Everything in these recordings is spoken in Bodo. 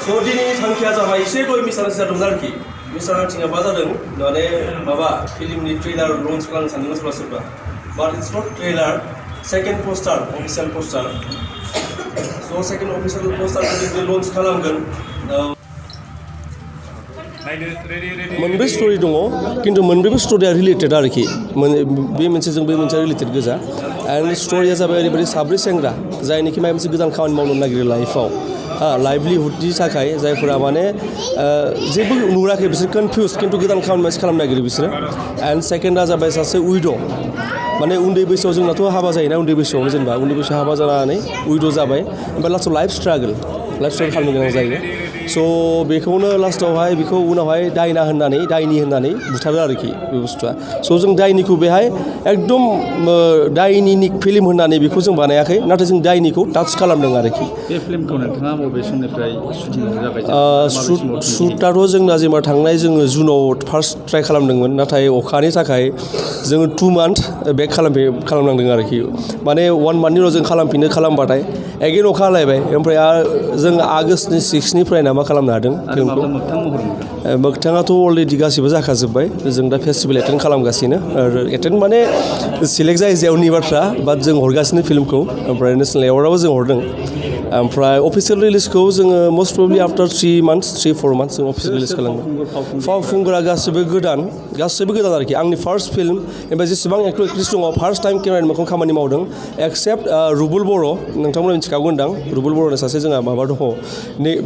स' दिनैनि थांखिया जाबाय एसे दय मिसानासो जादोंमोन आरोखि मिसानाथिङा मा जादों माने माबा फिल्मनि ट्रेलार लन्च खालामनो सानदोंमोन सोरबा सोरबा but it's not trailer second poster official poster स' सेकेन्ड अफिसियेल पस्टारखौ जों लन्च खालामगोन मोनब्रै स्ट'रि दङ खिन्थु मोनब्रैबो स्ट'रिया रिलेटेड आरोखि बे मोनसेजों बे मोनसेया रिलेटेड गोजा एन्ड स्ट'रिया जाबाय ओरैबायदि साब्रै सेंग्रा जायनोखि माबा मोनसे गोदान खामानि मावनो नागिरो लाइफआव लाइभलिहुडनि थाखाय जायफोरा माने जेबो नुराखै बिसोर कनफिउज खिन्थु गोदान खामानि मोनसे खालामनो नागिरो बिसोरो एन्ड सेकेन्डआ जाबाय सासे उइद' माने उन्दै बैसोआव जोंनाथ' हाबा जायोना उन्दै बैसोआवनो जेनेबा उन्दै बैसोआव हाबा जानानै उइद' जाबाय ओमफ्राय लास्टआव लाइफ स्ट्रागोल खालामनो गोनां जायो स' बेखौनो लास्टआवहाय बेखौ उनावहाय दायना होननानै दायनि होननानै बुथारो आरोखि बे बुस्थुआ स' जों दायनिखौ बेहाय एकदम दायनिनि फिल्म होननानै बेखौ जों बानायाखै नाथाय जों दायनिखौ टाच खालामदों आरोखि बे फिल्मखौ नोंथाङा बबे समनिफ्राय शुटिं जाबाय शुटआथ' जोंना जेनेबा थांनाय जोङो जुनाव फार्स्ट ट्राइ खालामदोंमोन नाथाय अखानि थाखाय जोङो 2 मान्थ बेक खालामनांदों आरोखि माने 1 मान्थनि उनाव जों खालामबाथाय एगेन अखा हालायबाय ओमफ्राय जों आगष्टनि 6निफ्राय मा खालामनो हादों फिल्मखौ मोगथाङाथ' अलरेडि गासिबो जाखाजोब्बाय जों दा फेस्टिभेल एटेन्ड खालामगासिनो एटेन्ड माने सिलेक्ट जायैनि बाथ्रा बाट जों हरगासिनो फिल्मखौ ओमफ्राय नेसनेल एवार्डआबो जों हरदों ओमफ्राय अफिसियेल रिलिजखौ जोङो मस्ट प्रबेबलि आफ्टार 3 मान्थ्स 3-4 मान्थ्स जों अफिसियेल रिलिज खालामगोन फावखुंगुरा गासिबो गोदान आरोखि आंनि फार्स्ट फिल्म ओमफ्राय जेसेबां एक्टर एक्ट्रिस दङ फार्स्ट टाइम केमेरानि मोखां खामानि मावदों एक्सेप्ट रुबुल बर' नोंथांमोना मिथिखागौदां रुबुल बर'नि सासे जोंहा माबा दङ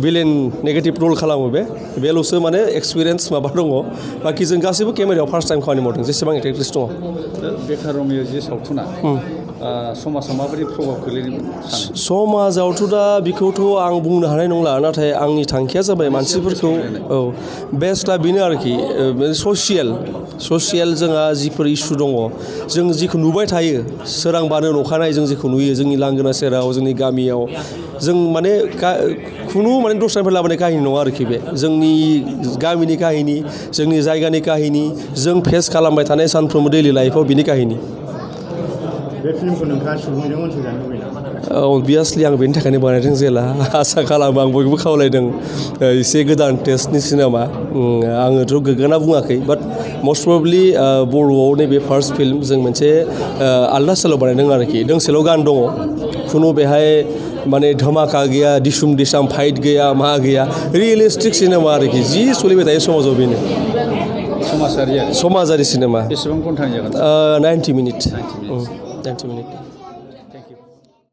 भिलेन नेगेटिभ रल खालामो बेल'सो माने एक्सपिरियेन्स माबा दङ बाखि जों गासैबो केमेरायाव फार्स्ट टाइम खामानि मावदों जेसेबां एक्टर एक्ट्रिस दङ बेकार रमिय जे सावथुना समाजाव माबायदि प्रभाब खोलैदों समाजावथ' दा बेखौथ' आं बुंनो हानाय नंला नाथाय आंनि थांखिया जाबाय मानसिफोरखौ बेस्टआ बेनो आरोखि ससियेल जोंहा जिफोर इसु दङ जों जिखौ नुबाय थायो सोरांबानो अखानायै जों जेखौ नुयो जोंनि लांगोना सेराव जोंनि गामियाव जों माने खुनु माने दस्रानिफ्राय लाबोनाय काहिनि नङा आरोखि बे जोंनि गामिनि काहिनि जोंनि जायगानि काहिनि जों फेस खालामबाय थानाय सानफ्रोमबो दैलि लाइफआव बिनि काहिनि बे फिल्मखौ नोंथाङा सुबुंजों अनसायजानो लुबैयो अभियासलि आं बेनि थाखायनो बानायदों जेला आसा खालामो आं बयबो खावलायदों एसे गोदान टेस्टनि सिनेमा आङोथ' गोग्गाना बुङाखै बाट मस्ट प्रबेबलि बर'आव नैबे फार्स्ट फिल्म जों मोनसे आलदा स्टाइलाव बानायदों आरोखि दोंसेल' गान दङ खुनु बेहाय माने धमाका गैया दिसुम दिसाम फाइट गैया मा गैया रियेलिस्टिक सिनेमा आरोखि जि सोलिबाय थायो समाजाव बेनो समाजारि सिनेमा बेसेबां घन्टानि जागोन 90 मिनिट